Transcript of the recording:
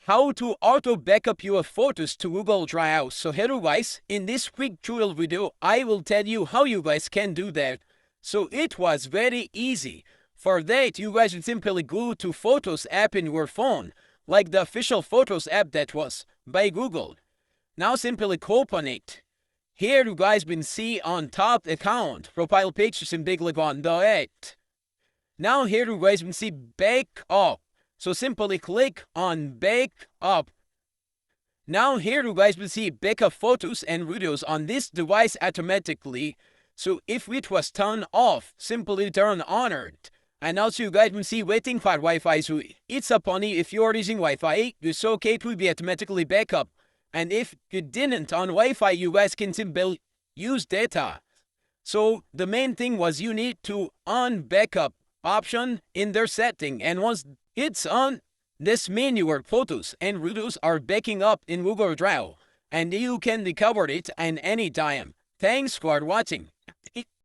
how to auto backup your photos to Google Drive. So hello guys, in this quick tutorial video, I will tell you how you guys can do that. So it was very easy. For that, you guys would simply go to Photos app in your phone, like the official Photos app that was by Google. Now simply open it. Here you guys can see on top account, profile pictures and big click on the it. Now here you guys can see backup. So simply click on backup. Now here you guys will see backup photos and videos on this device automatically. So if it was turned off, simply turn on it. And also you guys will see waiting for Wi-Fi. So it's upon you, if you're using Wi-Fi, it's okay to be automatically backup. And if you didn't on Wi-Fi, you guys can simply use data. So the main thing was you need to on backup option in their setting, and once it's on, this means your photos and videos are backing up in Google Drive, and you can recover it at any time. Thanks for watching.